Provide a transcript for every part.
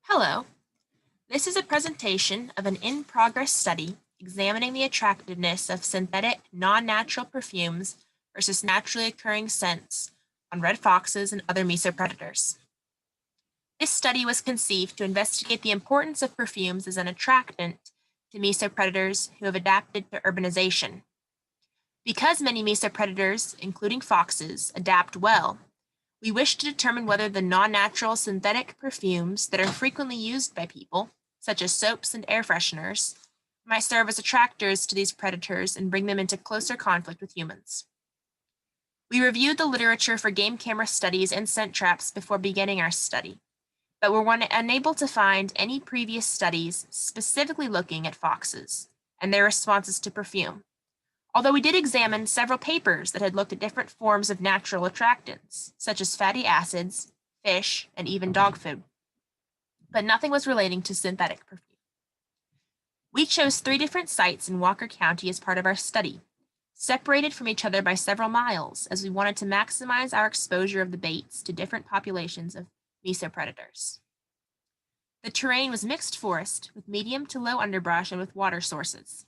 Hello, this is a presentation of an in-progress study examining the attractiveness of synthetic, non-natural perfumes versus naturally occurring scents on red foxes and other mesopredators. This study was conceived to investigate the importance of perfumes as an attractant to mesopredators who have adapted to urbanization. Because many mesopredators, including foxes, adapt well, we wish to determine whether the non-natural synthetic perfumes that are frequently used by people, such as soaps and air fresheners, might serve as attractors to these predators and bring them into closer conflict with humans. We reviewed the literature for game camera studies and scent traps before beginning our study, but were unable to find any previous studies specifically looking at foxes and their responses to perfume. Although we did examine several papers that had looked at different forms of natural attractants, such as fatty acids, fish, and even dog food. But nothing was relating to synthetic perfume. We chose 3 different sites in Walker County as part of our study, separated from each other by several miles, as we wanted to maximize our exposure of the baits to different populations of mesopredators. The terrain was mixed forest with medium to low underbrush and with water sources.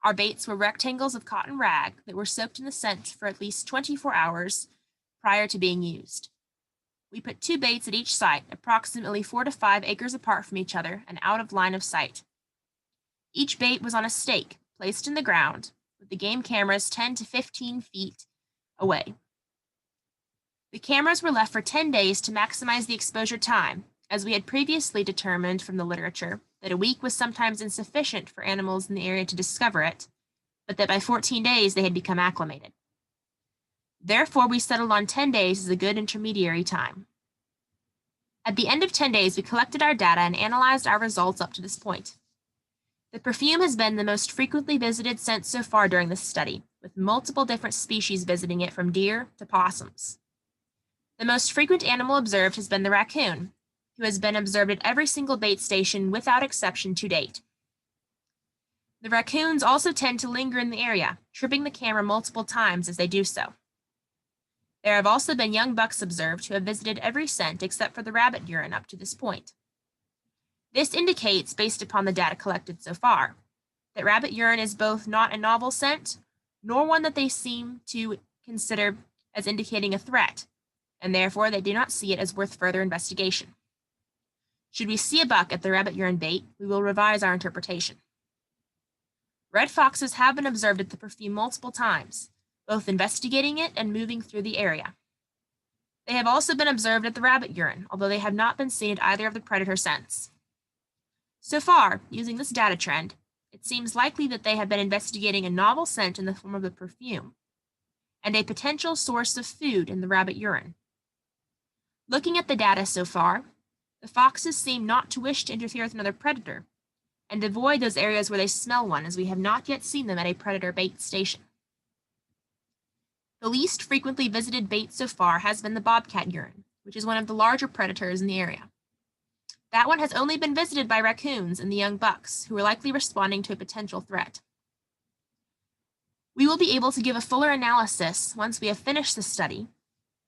Our baits were rectangles of cotton rag that were soaked in the scent for at least 24 hours prior to being used. We put 2 baits at each site, approximately 4 to 5 acres apart from each other and out of line of sight. Each bait was on a stake, placed in the ground, with the game cameras 10 to 15 feet away. The cameras were left for 10 days to maximize the exposure time, as we had previously determined from the literature that a week was sometimes insufficient for animals in the area to discover it, but that by 14 days they had become acclimated. Therefore, we settled on 10 days as a good intermediary time. At the end of 10 days, we collected our data and analyzed our results up to this point. The perfume has been the most frequently visited scent so far during this study, with multiple different species visiting it from deer to possums. The most frequent animal observed has been the raccoon, who has been observed at every single bait station without exception to date. The raccoons also tend to linger in the area, tripping the camera multiple times as they do so. There have also been young bucks observed who have visited every scent except for the rabbit urine up to this point. This indicates, based upon the data collected so far, that rabbit urine is both not a novel scent, nor one that they seem to consider as indicating a threat, and therefore they do not see it as worth further investigation. Should we see a buck at the rabbit urine bait, we will revise our interpretation. Red foxes have been observed at the perfume multiple times, both investigating it and moving through the area. They have also been observed at the rabbit urine, although they have not been seen at either of the predator scents. So far, using this data trend, it seems likely that they have been investigating a novel scent in the form of the perfume, and a potential source of food in the rabbit urine. Looking at the data so far, the foxes seem not to wish to interfere with another predator, and avoid those areas where they smell one, as we have not yet seen them at a predator bait station. The least frequently visited bait so far has been the bobcat urine, which is one of the larger predators in the area. That one has only been visited by raccoons and the young bucks, who are likely responding to a potential threat. We will be able to give a fuller analysis once we have finished the study,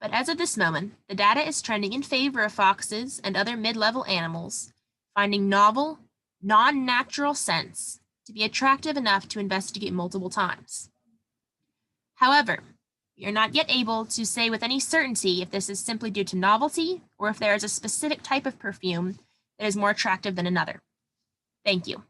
but as of this moment, the data is trending in favor of foxes and other mid-level animals, finding novel, non-natural scents to be attractive enough to investigate multiple times. However, we are not yet able to say with any certainty if this is simply due to novelty or if there is a specific type of perfume that is more attractive than another. Thank you.